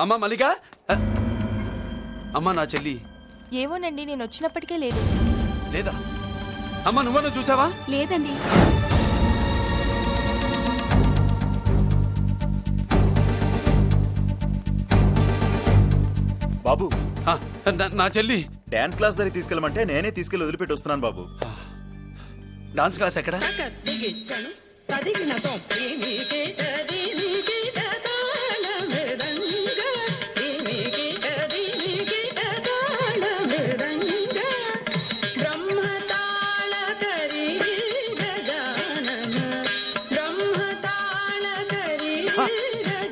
అమ్మా మల్లిక, అమ్మా నా చెల్లి. ఏమోనండి, నేను వచ్చినప్పటికే లేదు. లేదా? అమ్మా నువ్వన్నా చూసావా? లేదండి. బాబు, నా చెల్లి డాన్స్ క్లాస్ దగ్గర తీసుకెళ్ళమంటే నేనే తీసుకెళ్ళి వదిలిపెట్టి వస్తున్నాను బాబు. డాన్స్ క్లాస్ ఎక్కడ?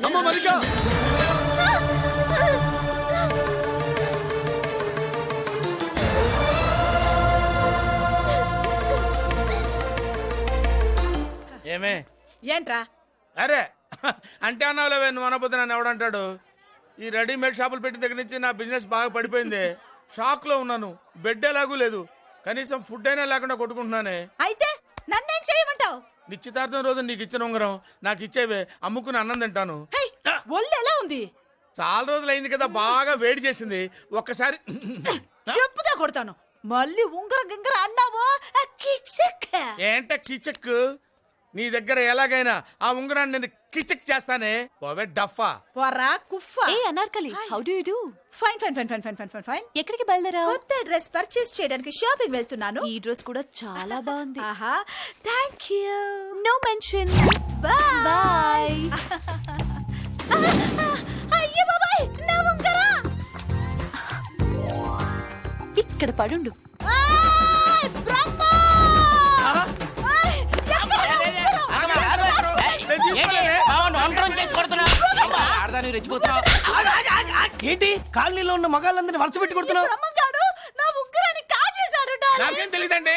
అమ్మ మల్లిక, ఏమే ఏంట్రా? అరే అంటే అన్నావులేవే, నువ్వు అనబోతే నన్ను ఎవడంటాడు. ఈ రెడీమేడ్ షాపులు పెట్టిన దగ్గర నుంచి నా బిజినెస్ బాగా పడిపోయింది. షాక్ లో ఉన్నాను. బెడ్ ఎలాగూ లేదు, కనీసం ఫుడ్ అయినా లేకుండా కొట్టుకుంటున్నానే. అయితే నన్నేం చేయమంటావు? నిశ్చితార్థం రోజు నీకు ఇచ్చిన ఉంగరం నాకు ఇచ్చేవే, అమ్ముకుని అన్నం తింటాను. ఒళ్ళు ఎలా ఉంది? చాలా రోజులు అయింది కదా, బాగా వేడి చేసింది. ఒక్కసారి చెప్పుదా కొడతాను. మళ్ళీ ఉంగరం గింగర అన్నావో ఏంట కిచెక్. నీ దగ్గర ఎలాగైనా ఆ ఉంగరాన్ని నేను కిచెక్ చేస్తానే. పోవే డఫా. పోరా కుఫా. ఏ Anarkali, how do you do? Fine fine fine fine fine fine fine. ఎక్కడికి బయలుదేరావు? కొత్త డ్రెస్ పర్చేస్ చేయడానికి షాపింగ్ వెళ్తున్నాను. ఈ డ్రెస్ కూడా చాలా బాగుంది. ఆహా, thank you. No mention. Bye bye. అయ్యో బాబాయ్, నా ఉంగరా ఇక్కడ పడుండు. ఆయ్ బ్రహ్మ! ఆయ్, ఎక్కడ నా ఉంగరం? ఏంటి కాలనీలో ఉన్న మగాళ్ళందరినీ వరుస పెట్టి కొడుతున్నావు? బ్రహ్మంగాడు నా ఉంగరాన్ని కాజేశాడు డార్లింగ్. నాకేం తెలియదండి.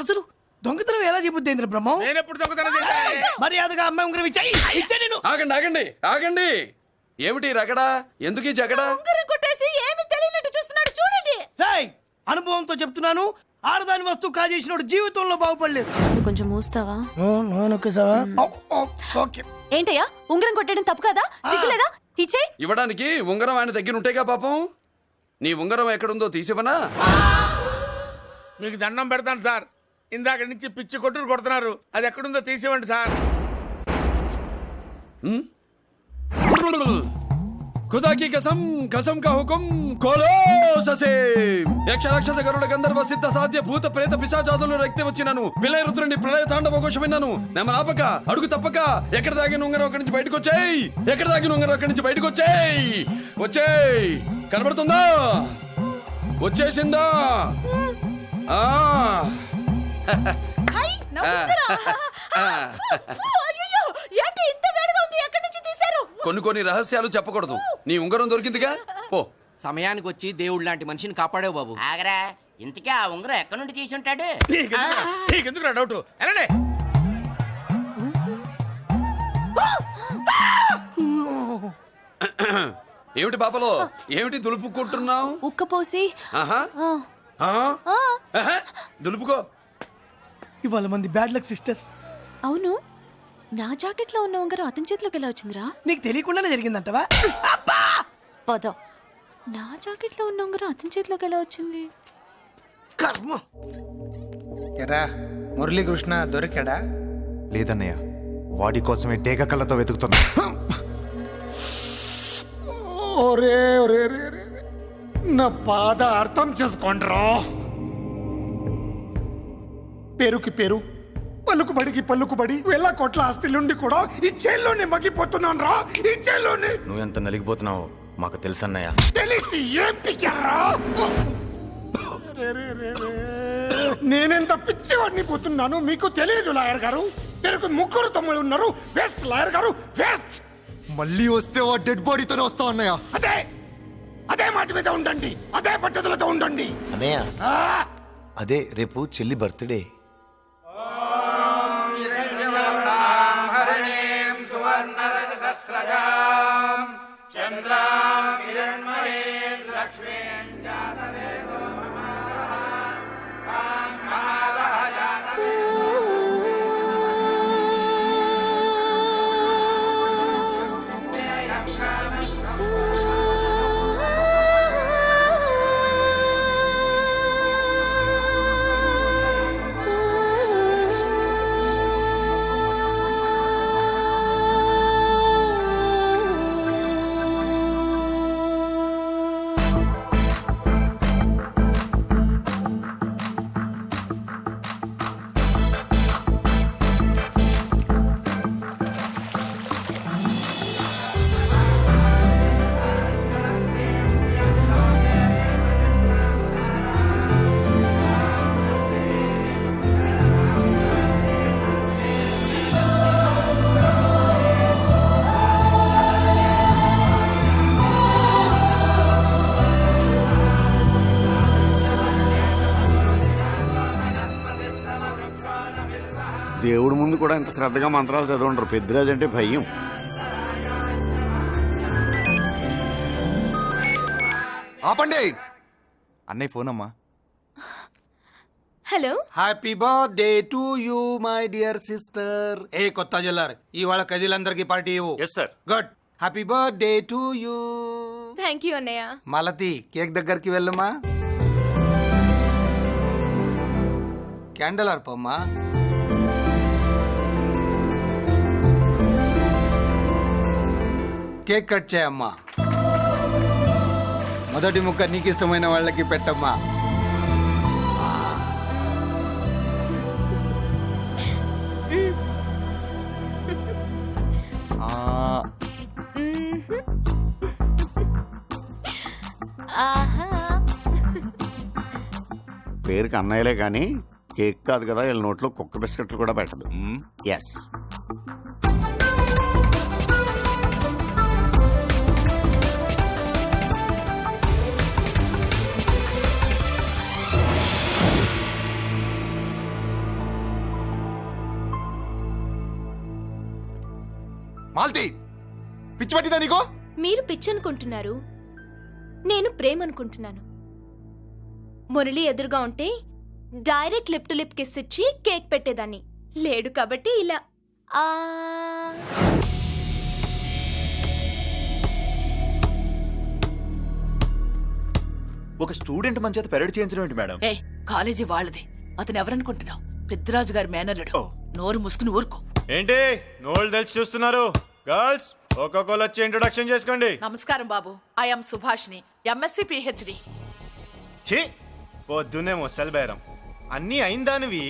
అసలు దొంగతనం ఎలా చెబుద్ది బ్రహ్మం? నేను ఎప్పుడు దొంగతనం చేశాను? మర్యాదగా అమ్మాయి ఉంగరం ఇచ్చా నేను. ఆగండి ఆగండి ఆగండి. ఏమిటి రగడా? ఎందుకు ఈ జగడా? ఉంగరం కొట్టేసి ఏమీ తెలియనట్టు చూస్తున్నాడు, చూడండి. రేయ్, అనుభవంతో చెప్తున్నాను, ఆడదాని వస్తువు కాజేసినోడు జీవితంలో బాగుపడలేదు. నువ్వు కొంచెం మూస్తావా? ఓకే. ఏంటయ్యా, ఉంగరం కొట్టడం తప్పు కదా? సిగ్గులేదా? ఇచ్చే. ఇవ్వడానికి ఉంగరం ఆయన దగ్గర ఉంటేగా పాపం. నీ ఉంగరం ఎక్కడుందో తీసివనా? మీకు దండం పెడతాను సార్, ఇందాక నుంచి పిచ్చి కొట్టుడు కొడుతున్నారు. అది ఎక్కడుందో తీసివ్వండి సార్. खुदा की कसम, कसम का हुकुम, खोलो ससे. యక్ష రాక్షస గరుడ గంధర్వ సిద్ధ సాధ్య భూత ప్రేత పిశాచాదులు రక్తి వచ్చినాను. విలయ రుద్రుని ప్రళయ తాండవ ఘోష విన్నాను. నెమలాపక అడుగు తప్పక ఎక్కడ దాగిన ఉంగరం అక్కడి నుంచి బయటకు వచ్చేయ్. ఎక్కడ దాగిన ఉంగరం అక్కడి నుంచి బయటకు వచ్చేయ్. వచ్చేయ్. కనబడుతుందా? వచ్చేసిందా? హై, నా ఉంగరం. అయ్యో, ఏంటి ఇంత వేడిగా ఉంది? ఎక్కడి నుంచి తీశారు? కొన్ని రహస్యాలు చెప్పకూడదు. నీ ఉంగరం దొరికిందిగా, పో. సమయానికి వచ్చి దేవుడు లాంటి మనిషిని కాపాడావు బాబు. ఆగరా, ఇంతకీ ఆ ఉంగరం ఎక్కడి నుండి తీసి ఉంటాడు? నీకెందుకు డౌట్? వెళ్ళండి. ఏమిటి పాపలో, ఏమిటి దులుపుకుంటున్నావు? ఉక్కపోసి. దులుపుకో. ఇవాళ మంది బ్యాడ్ లక్ సిస్టర్. అవును, నా జాకెట్ లో ఉన్న ఉంగరం అతని చేతిలోకి ఎలా వచ్చిందిరా? నీకు తెలియకుండానే జరిగిందంటవా? పద. నా జాకెట్ లో ఉన్న ఉంగరం అతని చేతిలోకి ఎలా వచ్చింది? కర్మ. ఎరా మురళీకృష్ణ దొరికాడా? లేదన్నయ్య, వాడి కోసమే డేగ కళ్ళతో వెతుకుతున్నా. ఒరే ఒరే రే, నా బాధ అర్థం చేసుకోండిరా. పేరుకి పేరు, పలుకుబడికి పలుకుబడి, వేల కోట్ల ఆస్తిలుండి కూడా ఈ జైల్లోనే మగ్గిపోతున్నాను రా. ఈ జైల్లోనే. నువ్వెంత నలిగిపోతున్నావు మాకు తెలుసన్నయ్య. తెలిసి ఏం పిక్కారా? నేనెంత పిచ్చివాడిని పోతున్నాను మీకు తెలియదు లాయర్ గారు. పేరుకు ముగ్గురు తమ్ముళ్ళు ఉన్నారు. వేస్ట్ లాయర్ గారు, వేస్ట్. మళ్ళీ వస్తే ఆ డెడ్ బాడీతోనే వస్తావు అన్నయ్య. అదే మాట మీద ఉండండి, అదే పట్టుదలతో ఉండండి అన్నయ్య. అదే రేపు చెల్లి బర్త్డే. ఇంత శ్రద్ధగా మంత్రాలు చదవంటారు. పెద్దరాజు అంటే భయం. ఆపండి. అన్నయ్య ఫోన్ అమ్మా. Hello. Happy birthday to you my dear sister. ఏ కొత్త జల్లార్, ఇవాళ కదిలందరికి పార్టీ ఇవ్వు. Yes sir. Good. Happy birthday to you. Thank you అన్నయ్య. మాలతి, కేక్ దగ్గరికి వెళ్ళమ్మా. క్యాండల్ ఆర్పమ్మా. కేక్ కట్ చేయమ్మా. మొదటి ముక్క నీకు ఇష్టమైన వాళ్ళకి పెట్టమ్మా. పేరుకి అన్నయ్యలే కానీ కేక్ కాదు కదా, వీళ్ళ నోట్లో కుక్క బిస్కెట్లు కూడా పెట్టదు. ఎస్. మాల్తి, పిచ్చి పట్టిందా నీకు? మీరు పిచ్చి అనుకుంటున్నారు, నేను ప్రేమ అనుకుంటున్నాను. మురళి ఎదురుగా ఉంటే direct lip to lip kiss ఇచ్చి కేక్ పెట్టేదాన్ని. లేడు కాబట్టి ఇలా. ఒక స్టూడెంట్ మన చేత పెరడ్ చేయించడం ఏంటి మేడం? ఏ కాలేజీ వాళ్ళది, అతను ఎవరనుకుంటున్నావు? పెద్దరాజు గారి మేనల్లుడు. నోరు ముసుకుని ఊరుకో. ఏంటి నోళ్ళు తెలిసి చూస్తున్నారు? గర్ల్స్ ఒక్కొక్కరు వచ్చి ఇంట్రొడక్షన్ చేసుకోండి. నమస్కారం బాబు, ఐఎమ్ సుభాష్ని, ఎంఎస్సి పిహెచ్డి. ఛీ, పొద్దున్నే ముసలి బేరం అన్నీ అయిందానివి.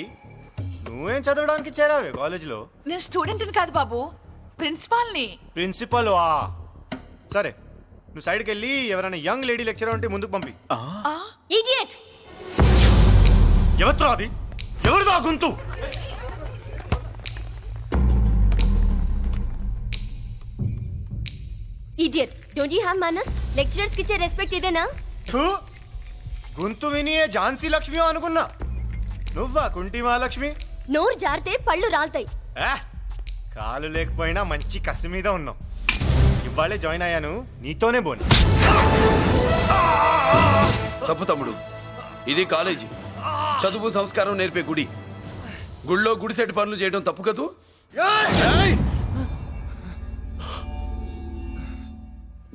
నువ్వేం చదవడానికి చేరావే కాలేజీలో? నేను స్టూడెంట్ని కాదు బాబు, ప్రిన్సిపాల్ని. ప్రిన్సిపల్ వా? సరే, నువ్వు సైడ్కి వెళ్ళి ఎవరైనా యంగ్ లేడీ లెక్చరర్ ఉంటే ముందుకు పంపి. ఇడియట్. ఎవరితో అది? ఎవరిదో ఆ గొంతు? ఇడియట్. డోంట్ యు హావ్ మనస్? లెక్చరర్స్ కి ఇచ్చే రెస్పెక్ట్ ఇదేనా? థూ, గొంతు విని ఏ ఝాన్సీ లక్ష్మి అనుకున్నా. నువ్వా కుంటి మహాలక్ష్మి? నోరు జారితే పళ్ళు రాల్తాయి. కాలు లేకపోయినా మంచి కసి మీద ఉన్నావు. ఇవాళే జాయిన్ అయ్యాను, నీతోనే బోని. తప్పు తమ్ముడు, ఇది కాలేజీ, చదువు సంస్కారం నేర్పే గుడి. గుళ్ళో గుడిసెట్ పనులు చేయడం తప్పు కదూ? ఏయ్!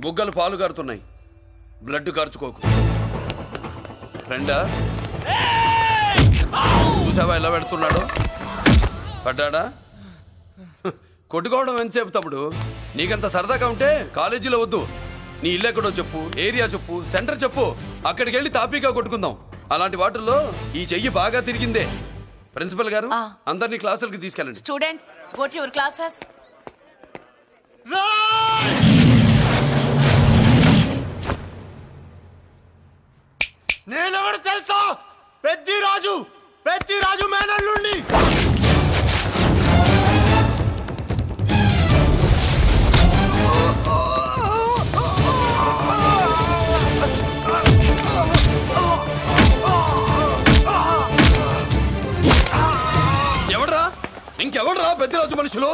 బుగ్గలు పాలు కారుతున్నాయి, బ్లడ్ కార్చుకోకు. ఫ్రెండా, చూసావా ఎలా పెడుతున్నాడు? పడ్డాడా? కొట్టుకోవడం ఎంతసేపు తమ్ముడు? నీకంత సరదాగా ఉంటే కాలేజీలో వద్దు. నీ ఇల్లు ఎక్కడో చెప్పు, ఏరియా చెప్పు, సెంటర్ చెప్పు, అక్కడికి వెళ్ళి తాపీగా కొట్టుకుందాం. అలాంటి వాటిల్లో ఈ చెయ్యి బాగా తిరిగిందే. ప్రిన్సిపల్ గారు, అందరినీ క్లాసులకి తీసుకెళ్ళండి. Students, go to your classes. నేనెవరు తెలుసా? పెద్దిరాజు, పెద్దిరాజు మేనల్లుండి. ఎవడ్రా? ఇంకెవడ్రా పెద్దిరాజు మనుషులు?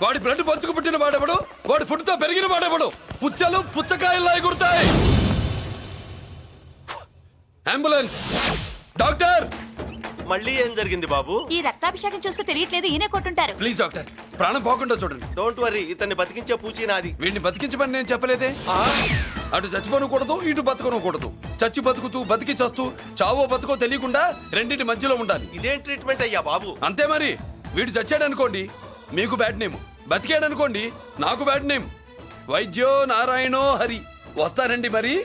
వాడి బ్లడ్ పంచుకు పుట్టిన వాడెవడు? వాడి ఫుడ్తో పెరిగిన వాడెవడు? పుచ్చలు పుచ్చకాయల్లా ఎగురుతాయి. Ambulance, doctor. మళ్ళీ ఏం జరిగింది బాబు? ఈ రక్తాభిషేకం చూస్తే తెలియట్లేదు, ఈయనే కొట్టుంటారు. ప్లీజ్ డాక్టర్, ప్రాణం పోకుండా చూడండి. డోంట్ వరీ, ఇతన్ని బతికించే పూచి నాది. వీడిని బతికించమని నేను చెప్పలేదే. అటు చచ్చిపోనకూడదు, ఇటు బతకనకూడదు. చచ్చి బతుకుతూ, బతికి చస్తూ, చావో బతుకో తెలియకుండా రెండింటి మధ్యలో ఉండాలి. ఇదేం ట్రీట్మెంట్ అయ్యా బాబు? అంతే మరి. వీడు చచ్చాడనుకోండి, మీకు బ్యాడ్ నేమ్. బతికాడనుకోండి, నాకు బ్యాడ్ నేమ్. వైద్యో నారాయణో హరి. వస్తానండి మరి.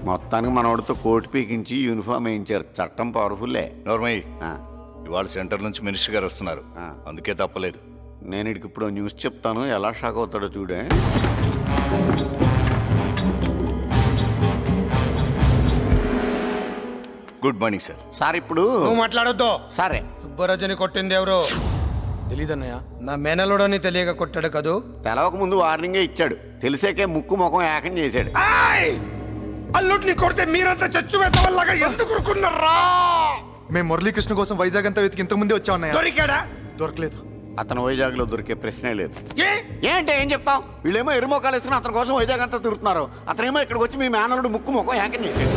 మొత్తానికి మనోడితో కోట్ పీకించి యూనిఫామ్ వేయించారు. చట్టం పవర్ఫుల్లే. నోర్మయ్య, ఇవాళ సెంటర్ నుంచి మినిస్టర్ గారు వస్తున్నారు, అందుకే తప్పలేదు. నేను ఇడికి ఇప్పుడు న్యూస్ చెప్తాను, ఎలా షాక్ అవుతాడో చూడే. Good morning sir. సార్ ఇప్పుడు నువ్వు మాట్లాడొద్దు. సరే, సుబ్బరాజుని కొట్టింది ఎవరు? తెలీదన్నయ్య. నా మేనలోడని తెలియక కొట్టాడు కదూ. తెలవక ముందు వార్నింగే ఇచ్చాడు, తెలిసాకే ముక్కు ముఖం ఏకం చేశాడు. అల్లుడిని కొడితే మీరంతా చచ్చు వెతవల్లాగా ఎందుకు ఉరుకున్నారా? మేము మురళీకృష్ణ కోసం వైజాగ్ అంతా వెతికి ఇంతకు ముందే వచ్చాం అన్నయ్య. దొరికాడా? దొరకలేదు. అతను వైజాగ్ లో దొరికే ప్రశ్నే లేదు. ఏ ఏంటే ఏం చెప్తాం? వీళ్ళేమో ఎరుమోకాలు వేసుకుని అతని కోసం వైజాగ్ అంతా తిరుగుతున్నారు. అతనేమో ఇక్కడికి వచ్చి మీ మేనలుడు ముక్కు ముఖం హ్యాకింగ్ చేసాడు.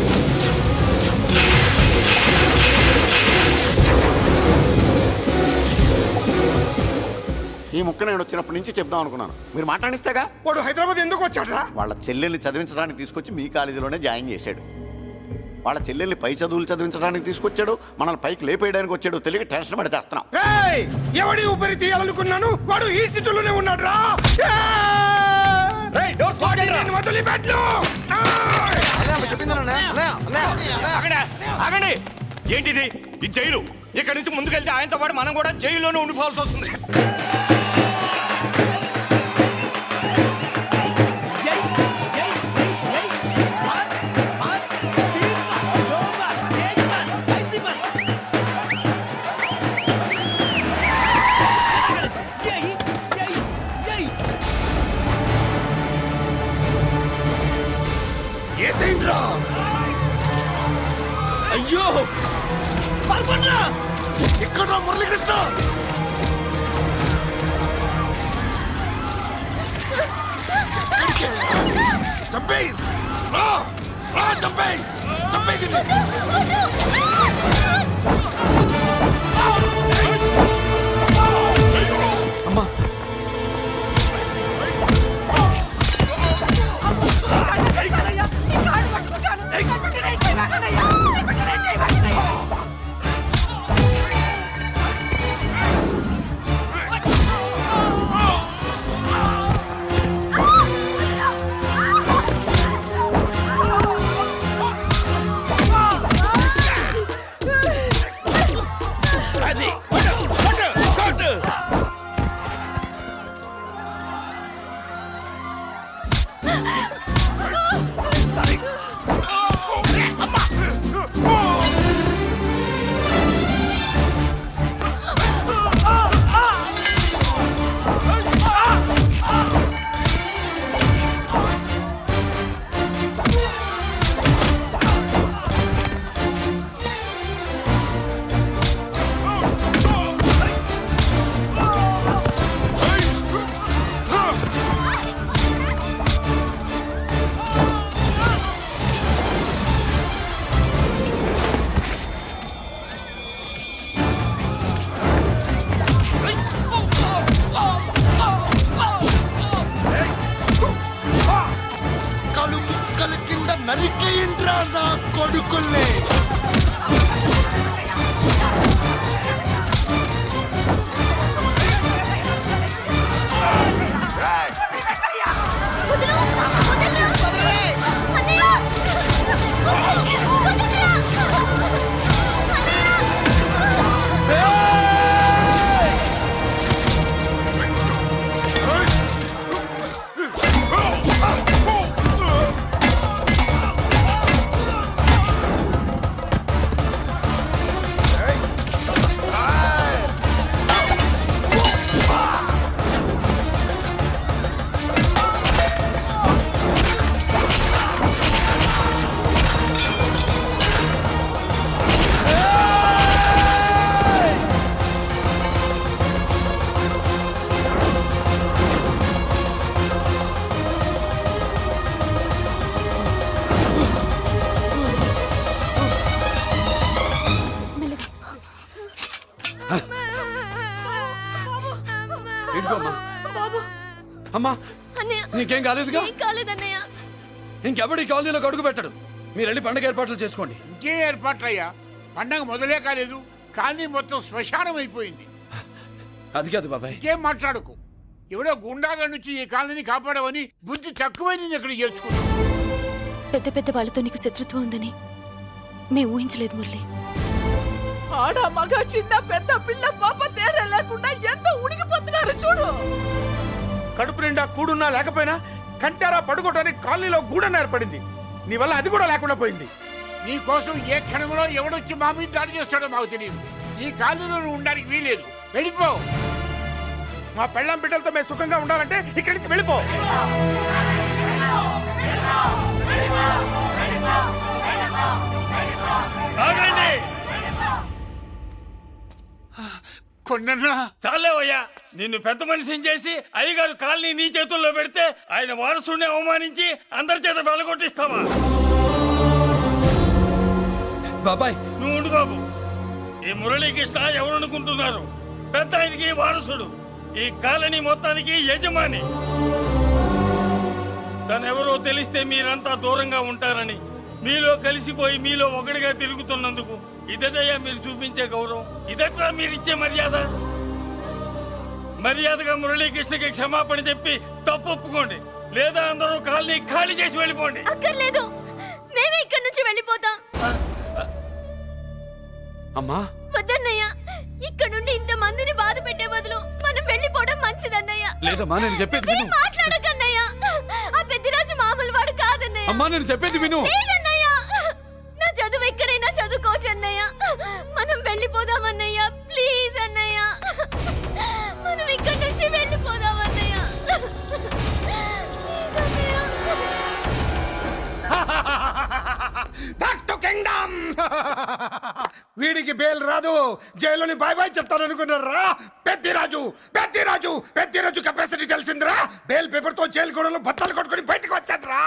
ఈ ముక్క నేను వచ్చినప్పటి నుంచి చెప్దాం అనుకున్నాను, మీరు మాట్లాడిస్తేగా. వాడు హైదరాబాద్ ఎందుకు వచ్చాడ్రా? వాళ్ళ చెల్లెల్ని చదివించడానికి తీసుకొచ్చి మీ కాలేజీలోనే జాయిన్ చేశాడు. వాళ్ళ చెల్లెల్ని పై చదువులు చదివించడానికి తీసుకొచ్చాడు, మనల్ని పైకి లేపేయడానికి వచ్చాడు. తెలియక టెన్షన్ పడి చేస్తున్నాం. ఏయ్! ఎవడి ఊపిరి తీయాలనుకున్నాను వాడు ఈ సీటులోనే ఉన్నాడ్రా. వాడిని వదిలిపెట్టు. ఆగండి. ఏంటిది? ఈ జైలు. ఇక్కడి నుంచి ముందుకెళ్తే ఆయనతో పాటు మనం కూడా జైల్లోనే ఉండిపోవాల్సి వస్తుంది. అయ్యో ఇక్కడ మురళీకృష్ణ చంపేయ్. చంపేయ్. చంపేయ్. అమ్మా నరికేయండ్రా నా కొడుకుల్ని. అమ్మా నీకేం కాలేదుగా? కాలేదన్నయ్య. ఇంకెవడి కాలనీలోకి అడుగు పెట్టడు. మీరు వెళ్ళి పండుగ ఏర్పాట్లు చేసుకోండి. ఇంకే ఏర్పాట్లయ్యా? పండగ మొదలే కాలేదు, కానీ మొత్తం శ్మశానం అయిపోయింది. అది కాదు బాబాయ్. ఇంకేం మాట్లాడుకు. ఎవడో గుండాగా నుంచి ఈ కాలనీని కాపాడవని బుద్ధి తక్కువై నేను ఇక్కడ చేర్చుకున్నాను. పెద్ద పెద్ద వాళ్ళతో నీకు శత్రుత్వం ఉందని మేము ఊహించలేదు మురళి. ఆడ మగ చిన్న పెద్ద పిల్ల పాప తేడా లేకుండా ఎంత ఉడికిపోతున్నారు చూడు. కడుపు నిండా కూడున్నా లేకపోయినా కంటారా పడుకోవటానికి కాలనీలో గూడన్న ఏర్పడింది. నీ వల్ల అది కూడా లేకుండా పోయింది. నీ కోసం ఏ క్షణంలో ఎవడొచ్చి మా మీద దాడి చేస్తాడో మాకు తెలియదు. ఈ కాలనీలో నువ్వు ఉండడానికి వీలేదు. వెళ్ళిపో. మా పెళ్ళాం బిడ్డలతో మేము సుఖంగా ఉండాలంటే ఇక్కడి నుంచి వెళ్ళిపో. ఆగండి. చాలేవయ్యా, నిన్ను పెద్ద మనిషిని చేసి అయ్యగారు కాలనీ నీ చేతుల్లో పెడితే ఆయన వారసుని అవమానించి అందరి చేత వెలగొట్టిస్తావా? బాబాయ్ నువ్వు ఉండు బాబు. ఈ మురళీకృష్ణ ఎవరనుకుంటున్నారు? పెద్ద ఆయనకి వారసుడు, ఈ కాలనీ మొత్తానికి యజమాని. తనెవరో తెలిస్తే మీరంతా దూరంగా ఉంటారని మీలో కలిసిపోయి మీలో ఒకటిగా తిరుగుతున్నందుకు ఇదటయ్యా మీరు చూపించే గౌరవం, ఇదట్లా మీరిచ్చే మర్యాద. మర్యాదగా మురళీకృష్ణకి క్షమాపణ చెప్పి తప్పు ఒప్పుకోండి, లేదా అందరూ కాలనీ ఖాళీ చేసి వెళ్ళిపోండి. అక్కర్లేదు, మేమే ఇక్కడి నుంచి వెళ్ళిపోతాం. అమ్మా వద్దన్నయ్య, ఇక్కడ నుండి ఇంత మందిని బాధ పెట్టే బదులు మనం వెళ్ళిపోవడం మంచిదన్నయ్య. లేదమ్మా, నేను చెప్పేది విను. మాట్లాడకన్నయ్య, ఆ పెద్దిరాజు మామూలు వాడు కాదన్నయ్య. అమ్మా నేను చెప్పేది విను. లేదన్నయ్య, నా చదువు ఎక్కడైనా చదువుకోవచ్చు అన్నయ్య. మనం వెళ్ళిపోదామన్నయ్య, ప్లీజ్ అన్నయ్య. మనం ఇక్కడి నుంచి వెళ్ళిపోదామన్నయ్య. Back to kingdom. వీడికి బెయిల్ రాదు, జైల్లోని బాయ్ బాయ్ చెప్తాను అనుకున్నారా? పెద్దిరాజు పెద్దిరాజు పెద్దిరాజు కెపాసిటీ తెలిసిందిరా. బెయిల్ పేపర్ తో జైలు గోడలో బట్టలు కొట్టుకుని బయటకు వచ్చాడ్రా.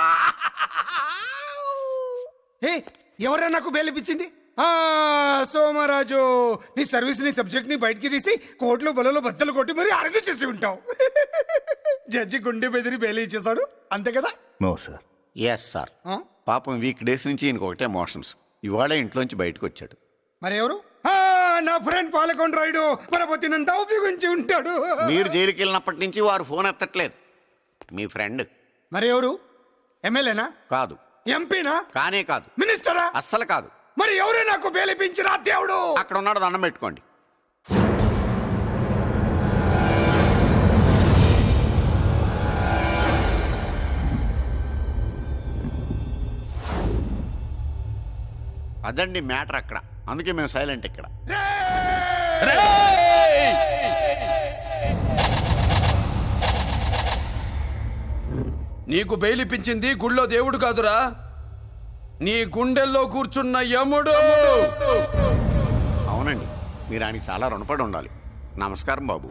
ఎవరా నాకు బెయిల్ ఇప్పించింది? సోమరాజు, నీ సర్వీస్ నీ సబ్జెక్ట్ ని బయటికి తీసి కోర్టులో బలలో బద్దలు కొట్టి మరి అరుగు చేసి ఉంటావు. జడ్జి గుండె బెదిరి బెయిల్ ఇచ్చేసాడు, అంతే కదా? No sir. Yes sir. పాపం వీక్ డేస్ నుంచి ఈయనకు ఒకటే మోషన్స్. ఇవాళ ఇంట్లోంచి బయటకు వచ్చాడు. మరి ఎవరు? నా ఫ్రెండ్ పాలకొండ రాయుడు మరపతినంతా ఉపయోగించి ఉంటాడు. మీరు జైలుకి వెళ్ళినప్పటి నుంచి వారు ఫోన్ ఎత్తట్లేదు. మీ ఫ్రెండ్. మరి ఎవరు? ఎమ్మెల్యేనా? కాదు. ఎంపీనా? కానే కాదు. మినిస్టరా? అస్సలు కాదు. మరి ఎవరే నాకు బేలిపించిన దేవుడు? అక్కడ ఉన్నాడు, దండం పెట్టుకోండి. అదండి మ్యాటర్ అక్కడ. అందుకే మేము సైలెంట్ ఇక్కడ. నీకు బెయిలిపించింది గుళ్ళో దేవుడు కాదురా, నీ గుండెల్లో కూర్చున్న యముడు. అవునండి, మీరు ఆయనకి చాలా రుణపడి ఉండాలి. నమస్కారం బాబు.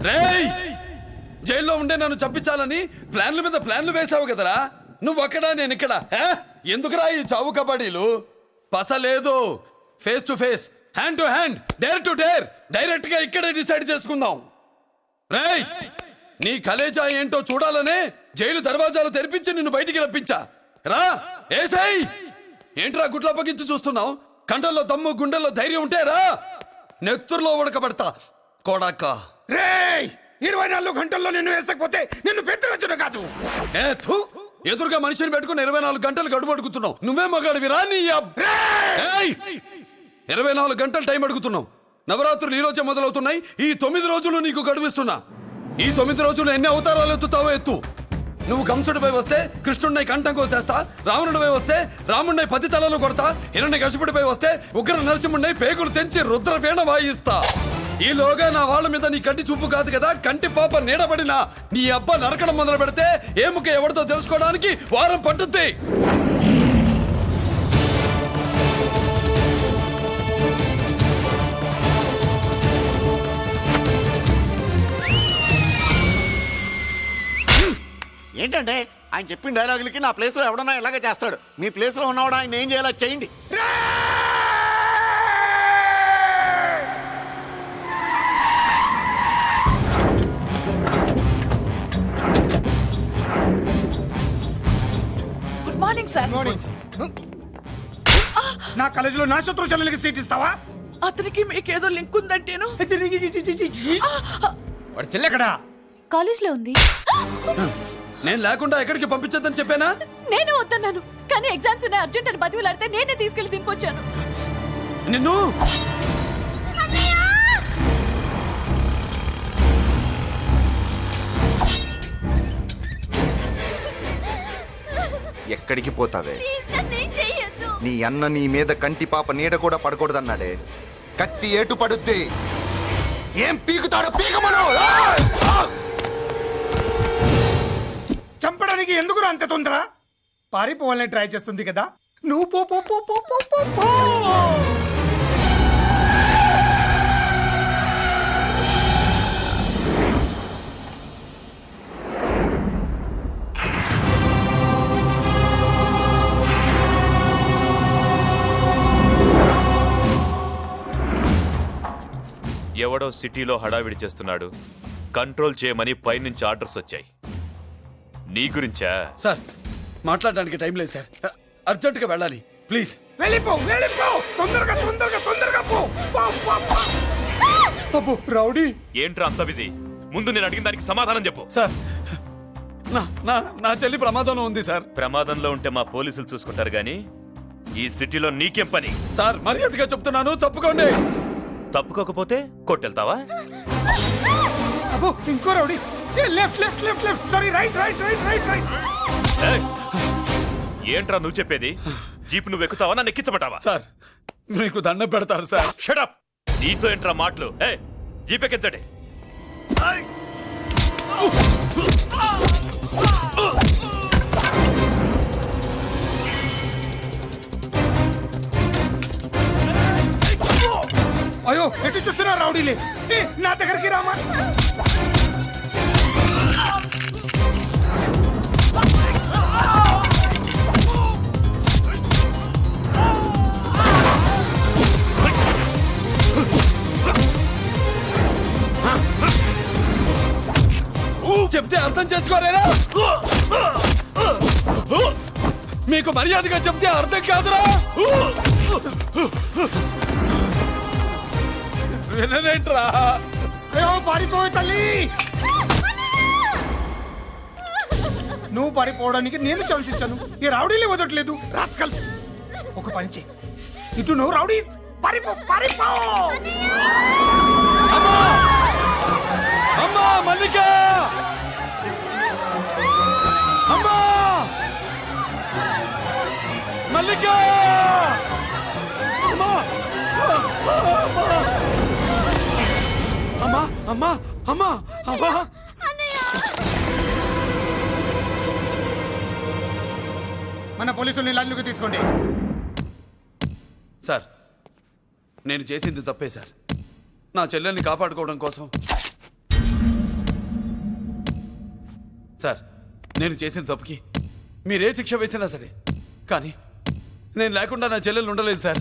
రేయ్, జైల్లో ఉండే నన్ను చంపించాలని ప్లాన్ల మీద ప్లాన్లు వేసావు కదరా. నువ్వు అక్కడ నేను ఇక్కడ. ఎందుకురా ఈ చావు కబడ్డీలు? పస లేదు, face to face, hand to hand, dare to dare, direct గా ఇక్కడే డిసైడ్ చేసుకుందాం. రేయ్, నీ కలేజా ఏంటో చూడాలనే జైలు దర్వాజాలు తెరిపించి నిన్ను బయటికి రప్పించా. రా ఏసై. ఏంట్రా గుడ్ల పగించి చూస్తున్నావు? కండల్లో దమ్ము, గుండెల్లో ధైర్యం ఉంటే రా, నెత్తురులో ఉడకబడతా కొడాక. రేయ్, 24 గంటల్లో నిన్ను వేసకపోతే నిన్ను పెద్దరొచ్చును కాదు. ఎదురుగా మనిషిని పెట్టుకుని 24 గంటలు గడుపు అడుగుతున్నావు. నువ్వే మగాడివిరా? నీ 24 గంటలు టైం అడుగుతున్నావు. నవరాత్రులు ఈ రోజే మొదలవుతున్నాయి. ఈ 9 రోజులు నీకు గడువిస్తున్నా. ఈ 9 రోజులు ఎన్ని అవతారాలు ఎత్తుతావో ఎత్తు. నువ్వు కంసుడిపై వస్తే కృష్ణుడిని కంఠం కోసేస్తా, రావణుడిపై వస్తే రాముడిని 10 తలలు కొడతా, హిరణ్యకశిపుడిపై వస్తే ఉగ్ర నరసింహుడిని పేగులు తెంచి రుద్రవీణ వాయిస్తా. ఈలోగా నా వాళ్ళ మీద నీ కంటి చూపు కాదు కదా, కంటి పాప నీడబడినా నీ అబ్బా నరకడం మొదలు పెడితే ఏముక ఎవరితో తెలుసుకోవడానికి వారం పట్టుద్ది. ఏంటంటే ఆయన చెప్పిన డైలాగులకి నా ప్లేస్లో ఎవడన్నా ఇలాగే చేస్తాడు. మీ ప్లేస్లో ఉన్నవాడు ఆయన ఏం చేయాలో చేయండి. Good morning sir. నా కాలేజీలో నా శత్రు చెల్లెలకి సీట్ ఇస్తావా? అతనికి మీకేదో లింక్ ఉందంటేను. వాడు చెల్లెక్కడా? కాలేజ్ లో ఉంది. నేను లేకుండా ఎక్కడికి పంపించద్దని చెప్పానా? నేను వద్దన్నాను, కానీ ఎగ్జామ్స్ ఉన్నాయి అర్జెంట్ అని బతిలాడితే నేనే తీసుకెళ్లి దింపొచ్చాను. నిన్ను ఎక్కడికి పోతావే? నీ అన్న నీ మీద కంటి పాప నీడ కూడా పడకూడదన్నాడే. కత్తి ఏటు పడుద్ది. ఏం పీకుతాడో పీకమను. చంపడానికి ఎందుకు అంత తొందర? పారిపోవాలని ట్రై చేస్తుంది కదా, నువ్వు పో పో పో పో పో పో పో. ఎవడో సిటీలో హడావిడి చేస్తున్నాడు, కంట్రోల్ చేయమని పైనుంచి ఆర్డర్స్ వచ్చాయి. నీ గురించా? సార్ మాట్లాడడానికి టైం లేదు సార్, అర్జెంటుగా వెళ్ళాలి ప్లీజ్. వెళ్ళిపో వెళ్ళిపో, తొందరగా తొందరగా తొందరగా పో పో, పో, పో. అబ్బో, రౌడీ ఏంట్రా అంత బిజీ? ముందు నేను అడిగిన దానికి సమాధానం చెప్పు. సార్ నా నా నా చెల్లి ప్రమాదంలో ఉంది సార్. ప్రమాదంలో ఉంటే మా పోలీసులు చూసుకుంటారు గానీ ఈ సిటీలో నీకేం పని? సార్ మర్యాదగా చెప్తున్నాను, తప్పుకోండి. తప్పుకోకపోతే కొట్టెళ్తావా? అబ్బో, ఇంకో rowdy. Left left left left, sorry right right right right right. ఏయ్! ఏంట్రా నువ్వు చెప్పేది? జీప్ నువ్వు ఎక్కుతావా, నన్ను ఎక్కించబట్టావా? సార్ మీకు దండం పెడతారు సార్. షడప్! నీతో ఏంట్రా మాటలు? ఏ జీప్ ఎక్కించండి. అయ్యో, ఎటు చూస్తున్నా రౌడీలే? ఏ, నా దగ్గరికి రామా. చెప్తే అర్థం చేసుకోరేరా? మీకు మర్యాదగా చెప్తే అర్థం కాదురా? విననేంట్రా? అయ్యో, పారిపోయి తల్లి. నువ్వు పారిపోవడానికి నేను ఛాన్స్ ఇచ్చాను, ఈ రౌడీలే వదట్లేదు. రాస్కల్స్, ఒక పని చెయ్యి, ఇటు నువ్వు రౌడీస్ పారిపో పారిపో. అమ్మా అమ్మా, మల్లిక అమ్మా, మల్లిక అమ్మా అమ్మా అమ్మా అమ్మా అమ్మా. మన పోలీసుల్ని లైన్లోకి తీసుకోండి. సార్ నేను చేసింది తప్పే సార్. నా చెల్లెల్ని కాపాడుకోవడం కోసం సార్ నేను చేసిన తప్పుకి మీరే శిక్ష వేసినా సరే, కానీ నేను లేకుండా నా చెల్లెలు ఉండలేదు సార్.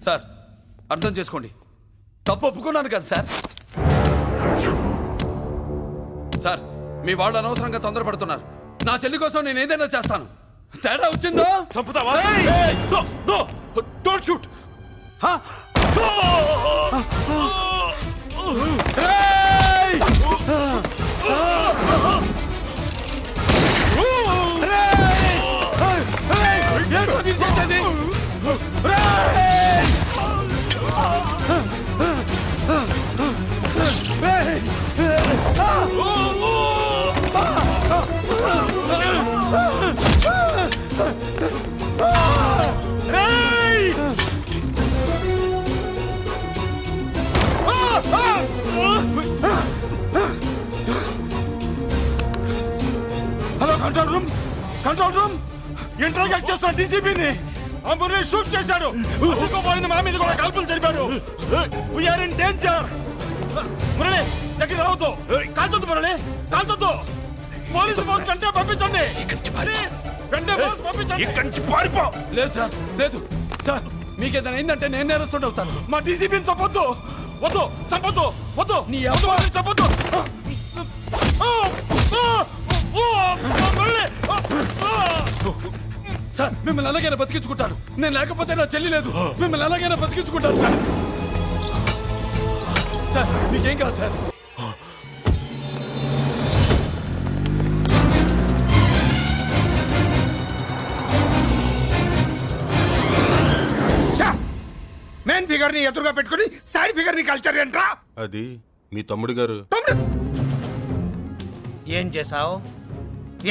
సార్ అర్థం చేసుకోండి, తప్పు ఒప్పుకున్నాను కదా సార్. సార్ మీ వాళ్ళు అనవసరంగా తొందరపడుతున్నారు. నా చెల్లి కోసం నేను ఏదైనా చేస్తాను. తేడా వచ్చిందో చంపుతావా? Don't shoot. Hello control room, control room. Interrogate చేస్తున్న డీసీపీని ఆ మురళి షూట్ చేశాడు. పోయింది, మా మీద కూడా కాల్పులు జరిపాడు. We're in danger. మురళి దగ్గర రావద్దు, కాల్చొద్దు మురళి, కాల్చొద్దు. పోలీసు ఫోర్స్ వెంటనే పంపించండి. ప్లీజ్, వెంటనే ఫోర్స్ పంపించండి. ఇక్కడి నుంచి పారిపో. లేదు సార్, లేదు సార్. మీకేదైనా అయిందంటే నేను నేరస్తుండే అవుతాను. మా డీసీపీని చంపొద్దు, వద్దు, చంపొద్దు, వద్దు, నీ వద్దు, చంపొద్దు. సార్ మిమ్మల్ని అలాగైనా బతికించుకుంటాను. నేను లేకపోతే నా చెల్లి లేదు. మిమ్మల్ని అలాగైనా బతికించుకుంటాను సార్. సార్ మీకేం కాదు సార్. మెయిన్ ఫిగర్ ని ఎదురుగా పెట్టుకుని సైడ్ ఫిగర్ ని కల్చర్ ఏంట్రా? అది మీ తమ్ముడు గారు. ఏం చేసావు,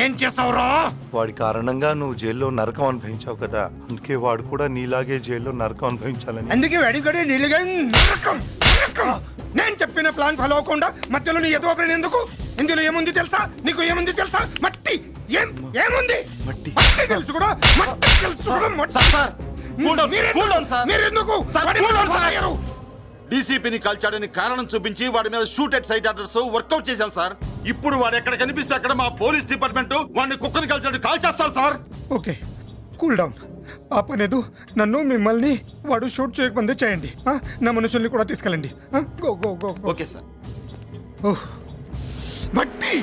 ఏం చేసావురా? వాడి కారణంగా నువ్వు జైల్లో నరకం అనుభవించావు కదా, అందుకే వాడు కూడా నీలాగే జైల్లో నరకం అనుభవించాలని. అందుకే వెడిగడి నీళ్ళుగా నరకం నరకం. నేను చెప్పిన ప్లాన్ ఫాలో అవ్వకుండా మధ్యలో నీ ఎదురు ఎందుకు? ఇందులో ఏముంది తెలుసా? నీకు ఏముంది తెలుసా? మట్టి. ఏముంది? మట్టి తెలుసు కూడా, మట్టి తెలుసు కూడా, మీరెందుకు? డీసీపీని కాల్చాడని కారణం చూపించి వాడి మీద షూటెడ్ సైట్ ఆర్డర్స్ వర్కౌట్ చేశాను సార్. ఇప్పుడు వాడు ఎక్కడ కనిపిస్తే అక్కడ మా పోలీస్ డిపార్ట్మెంట్ వాడిని కుక్కని కాల్చాడు కాల్ చేస్తారు సార్. Okay, cool down. ఆ పనేదు నన్ను మిమ్మల్ని వాడు షూట్ చేయకముందే చేయండి. నా మనుషుల్ని కూడా తీసుకెళ్ళండి. Go go go. Okay sir. Oh, మట్టి.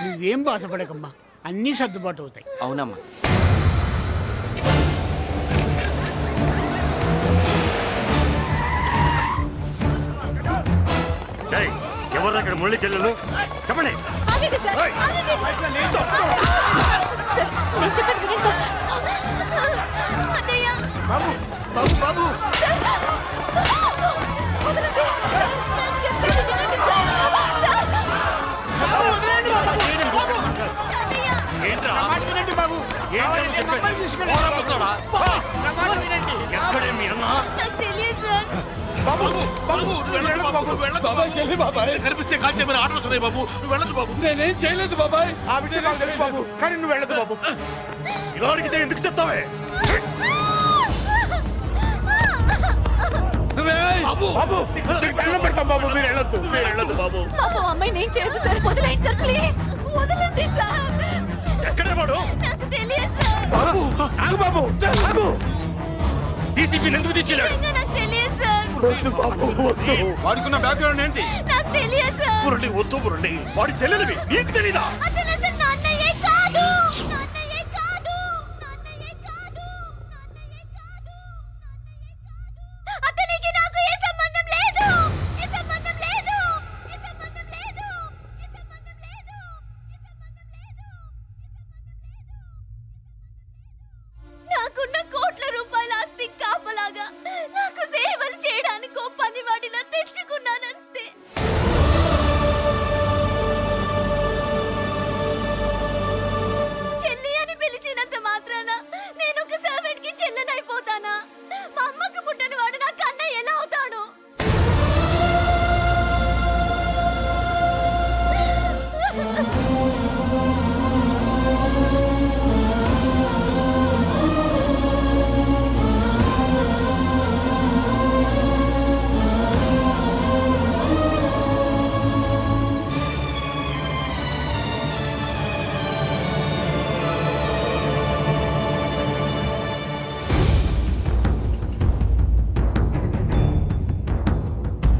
నువ్వేం బాధపడకమ్మా, అన్నీ సర్దుబాటు అవుతాయి. అవునమ్మా. ఎవరు అక్కడ మురళి చెల్లెలు చెప్పండి. బాబు బాబు బాబు కనిపిస్తే కాల్ చేయమని ఆర్డర్స్ ఉన్నాయి బాబు. నువ్వు వెళ్ళదు బాబు. నేనేం చేయలేదు బాబాయ్. ఆ విషయం నాకు తెలుసు బాబు, కానీ నువ్వు వెళ్ళదు బాబు. ఇలా అడిగితే ఎందుకు చెప్తావే? బాబు దండం పెడతాం బాబు, మీరు వెళ్ళొద్దు, మీరు వెళ్ళొద్దు బాబు. అమ్మాయి నేను చేయదు సార్, వదిలేండి సార్, ప్లీజ్ వదలండి సార్. ఎక్కడే వాడు? నాకు తెలియదు సార్. బాబు ఆగు బాబు ఆగు. ఏసీపీ ఎందుకు తీసుకెళ్ళాడు? నిజంగా నాకు తెలియదు సార్. వాడుకున్న బ్యాక్గ్రౌండ్ ఏంటి? నాకు తెలియదు సార్. మురళి వద్దు మురళి, వాడి చెల్లెలివి నీకు తెలీదా? అతను అసలు నా అన్నయ్యే కాదు. నా అన్నయ్యే కాదు. నా అన్నయ్యే కాదు. నా అన్నయ్యే కాదు. అతనికి నాకు ఏ సంబంధం లేదు. ఏ సంబంధం లేదు. ఏ సంబంధం లేదు. ఏ సంబంధం లేదు. నాకున్న కోట్ల రూపాయల ఆస్తి కాపలాగా నాకు సేవలు చేయడానికో పనివాడిలా తెచ్చుకున్నాడు.